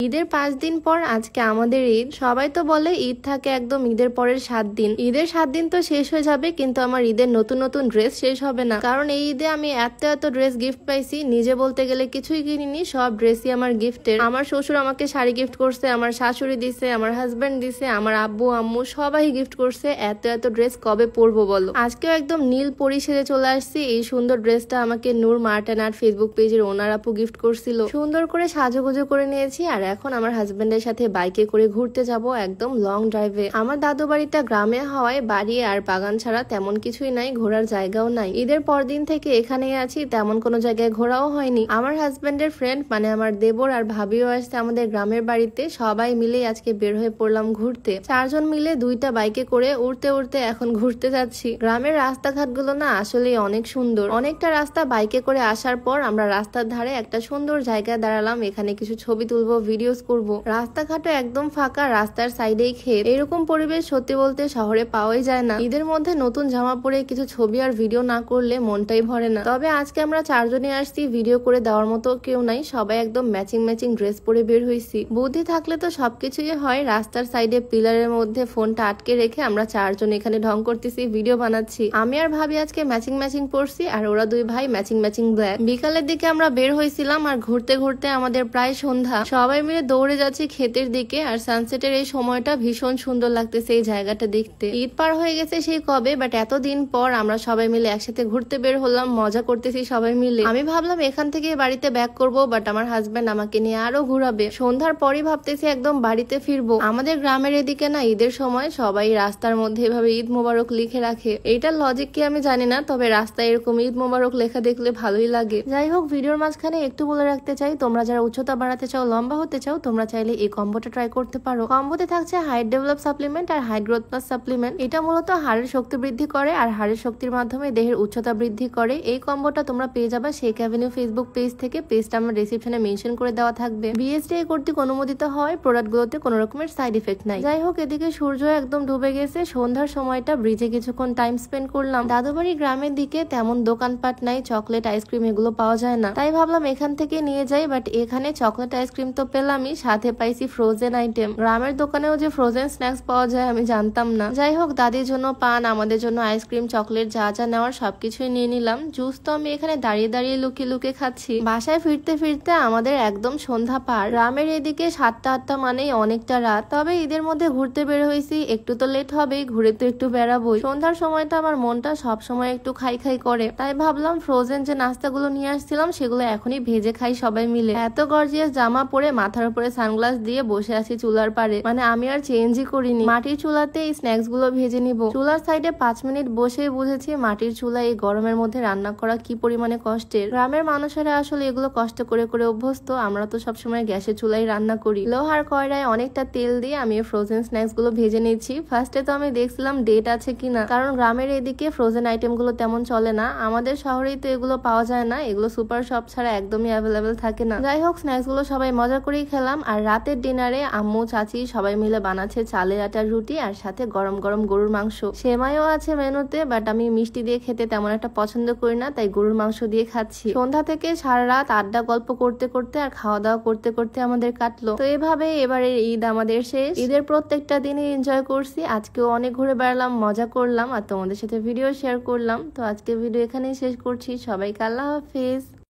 ঈদের 5 দিন পর আজকে আমাদের ঈদ। সবাই তো বলে ঈদ থাকে একদম ঈদের পরের 7 দিন। ঈদের 7 দিন তো শেষ হয়ে যাবে, কিন্তু আমার ঈদের নতুন নতুন ড্রেস শেষ হবে না। কারণ এই ঈদে আমি এত ড্রেস গিফট পাইছি, নিজে বলতে গেলে কিছুই কিনিনি, সব ড্রেসই আমার গিফটের। আমার শ্বশুর আমাকে শাড়ি গিফট করছে, আমার শাশুড়ি দিছে, আমার হাজবেন্ড দিছে, আমার আব্বু আম্মু সবাই গিফট করছে। এত ড্রেস কবে পরবো বলো। আজকেও একদম নীল পরি সেজে চলে আসছি। এই সুন্দর ড্রেসটা আমাকে নূর মার্টেন আর্ট ফেসবুক পেজের ওনার আপু গিফট করছিল। সুন্দর করে সাজুগুজু করে নিয়েছি, আর এখন আমার হাজবেন্ডের সাথে বাইকে করে ঘুরতে যাব একদম লং ড্রাইভে। আমার দাদু বাড়িটা গ্রামে হওয়ায় বাড়ি আর বাগান ছাড়া তেমন কিছুই নাই, ঘোরার জায়গাও নাই। ঈদের পর দিন থেকে এখানেই আছি, তেমন কোনো জায়গায় ঘোরাও হয়নি। আমার হাজবেন্ডের ফ্রেন্ড মানে আমার দেবর আর ভাবিও আসছে আমাদের গ্রামের বাড়িতে। সবাই মিলে আজকে বের হয়ে পড়লাম ঘুরতে। 4 জন মিলে 2টা বাইকে করে উড়তে উড়তে এখন ঘুরতে যাচ্ছি। গ্রামের রাস্তাঘাট গুলো না আসলে অনেক সুন্দর। অনেকটা রাস্তা বাইকে করে আসার পর আমরা রাস্তার ধারে একটা সুন্দর জায়গায় দাঁড়ালাম। এখানে কিছু ছবি তুলবো, ভিডিওস করব। রাস্তাঘাটও একদম ফাঁকা, রাস্তার সাইডেই ক্ষেত। এরকম পরিবেশ সত্যি বলতে শহরে পাওয়াই যায় না। ঈদের মধ্যে নতুন জামা পরে কিছু ছবি আর ভিডিও না করলে মনটাই ভরে না। তবে আজকে আমরা 4 জনই আসছি, ভিডিও করে দেওয়ার মতো কেউ নাই। সবাই একদম ম্যাচিং ড্রেস পরে বের হয়েছি। বুদ্ধি থাকলে তো সবকিছুই হয়। রাস্তার সাইডে পিলারের মধ্যে ফোনটা আটকে রেখে আমরা 4 জন এখানে ঢং করতেছি, ভিডিও বানাচ্ছি। আমি আর ভাবি আজকে ম্যাচিং পরছি, আর ওরা 2 ভাই ম্যাচিং ব্ল্যাক। বিকালের দিকে আমরা বের হয়েছিলাম, আর ঘুরতে ঘুরতে আমাদের প্রায় সন্ধ্যা। সবাই মিলে দৌড়ে যাচ্ছি ক্ষেতের দিকে, আর সানসেটের এই সময়টা ভীষণ সুন্দর লাগতেছে এই জায়গাটা দেখতে। ঈদ পার হয়ে গেছে সেই কবে, বাট এতদিন পর আমরা সবাই মিলে একসাথে ঘুরতে বের হলাম, মজা করতেছি সবাই মিলে। আমি ভাবলাম এখান থেকে বাড়িতে ব্যাক করব, বাট আমার হাজবেন্ড আমাকে নিয়ে আরো ঘুরাবে। সন্ধ্যার পরই ভাবতেছি একদম বাড়িতে ফিরবো। আমাদের গ্রামের এদিকে না ঈদের সময় সবাই রাস্তার মধ্যে এভাবে ঈদ মোবারক লিখে রাখে। এইটার লজিক কি আমি জানি না, তবে রাস্তায় এরকম ঈদ মোবারক লেখা দেখলে ভালোই লাগে। যাই হোক, ভিডিওর মাঝখানে একটু বলে রাখতে চাই, তোমরা যারা উচ্চতা বাড়াতে চাও, লম্বা হতে চাও, তোমরা চাইলে এই কম্বোটা ট্রাই করতে পারো। কম্বোতে থাকছে হাইট ডেভেলপ সাপ্লিমেন্ট আর হাইট গ্রোথ প্লাস সাপ্লিমেন্ট। এটা মূলত হাড়ের শক্তি বৃদ্ধি করে আর হাড়ের শক্তির মাধ্যমে দেহের উচ্চতা বৃদ্ধি করে। এই কম্বোটা তোমরা পেয়ে যাবে শেখ অ্যাভিনিউ ফেসবুক পেজ থেকে। পেজটা আমার ডেসক্রিপশনে মেনশন করে দেওয়া থাকবে। বিএসটিআই কর্তৃক অনুমোদিত হয়। প্রোডাক্টগুলোতে কোনো রকমের সাইড ইফেক্ট নাই। যাই হোক, এদিকে সূর্য একদম ডুবে গেছে। সন্ধ্যার সময়টা ব্রিজে কিছুক্ষণ টাইম স্পেন্ড করলাম। দাদুবাড়ি গ্রামের দিকে তেমন দোকানপাট নাই, চকলেট আইসক্রিম এগুলো পাওয়া যায় না, তাই ভাবলাম এখান থেকে নিয়ে যাই। বাট এখানে চকলেট আইসক্রিম তো পেলামই, সাথে পাইছি ফ্রোজেন আইটেম। গ্রামের দোকানেও যে ফ্রোজেন স্ন্যাক্স পাওয়া যায় আমি জানতাম না। যাই হোক, দাদির জন্য পান, আমাদের জন্য আইসক্রিম, চকলেট যা যা নেওয়ার সবকিছুই নিয়ে নিলাম। জুস তো আমি এখানে দাঁড়িয়ে দাঁড়িয়ে লুকিয়ে খাচ্ছি। বাসায় ফিরতে ফিরতে আমাদের একদম সন্ধ্যা পার। গ্রামের এদিকে 7টা-8টা মানেই অনেকটা রাত। তবে ঈদের মধ্যে ঘুরতে বের হয়েছি, একটু তো লেট হবেই, ঘুরে তো একটু বেড়াবোই। সন্ধ্যার সময়টা আমার মনটা সবসময় একটু খাই করে, তাই ভাবলাম ফ্রোজেন যে নাস্তাগুলো নিয়ে আসছিলাম সেগুলো এখনই ভেজে খাই সবাই মিলে। এত গর্জিয়াস জামা পরে মাথার উপরে সানগ্লাস দিয়ে বসে আছি চুলার পারে, মানে আমি আর চেঞ্জই করিনি। মাটির চুলাতে এই স্ন্যাক্স গুলো ভেজে নিব। চুলার সাইডে 5 মিনিট বসে বুঝেছি মাটির চুলা এই গরমের মধ্যে রান্না করা কি পরিমাণে কষ্টের। গ্রামের মানুষেরা আসলে এগুলো কষ্ট করে অভ্যস্ত। আমরা তো সবসময় গ্যাসের চুলাই রান্না করি। লোহার কয়রায় অনেকটা তেল দিয়ে আমি ফ্রোজেন স্ন্যাক্স গুলো ভেজে নিচ্ছি। ফার্স্টে তো আমি দেখছিলাম ডেট আছে কিনা, কারণ গ্রামের এদিকে ফ্রোজেন আইটেম গুলো তেমন চলে না। আমাদের শহরেই তো এগুলো পাওয়া যায় না, এগুলো সুপার শপ ছাড়া একদমই অ্যাভেলেবেল থাকে না। যাই হোক, স্ন্যাক্স গুলো সবাই মজা করেই খেলাম। আর রাতের ডিনারে আম্মু চাচি সবাই মিলে বানাচ্ছে চালের আটার রুটি, আর সাথে গরম গরম গরুর মাংস। সেমাইও আছে মেনুতে, বাট আমি মিষ্টি দিয়ে খেতে তেমন একটা পছন্দ করি না, তাই গরুর মাংস দিয়ে খাচ্ছি। সন্ধ্যা থেকে সারা রাত আড্ডা গল্প করতে আর খাওয়া দাওয়া করতে আমাদের কাটলো। তো এভাবে এবারে ঈদ আমাদের শেষ। ঈদের প্রত্যেকটা দিনই এনজয় করছি। আজকেও অনেক ঘুরে বেড়ালাম, মজা করলাম, আর তোমাদের সাথে ভিডিও শেয়ার করলাম। তো আজকে ভিডিও এখানেই শেষ করছি। সবাইকে আল্লাহ হাফেজ।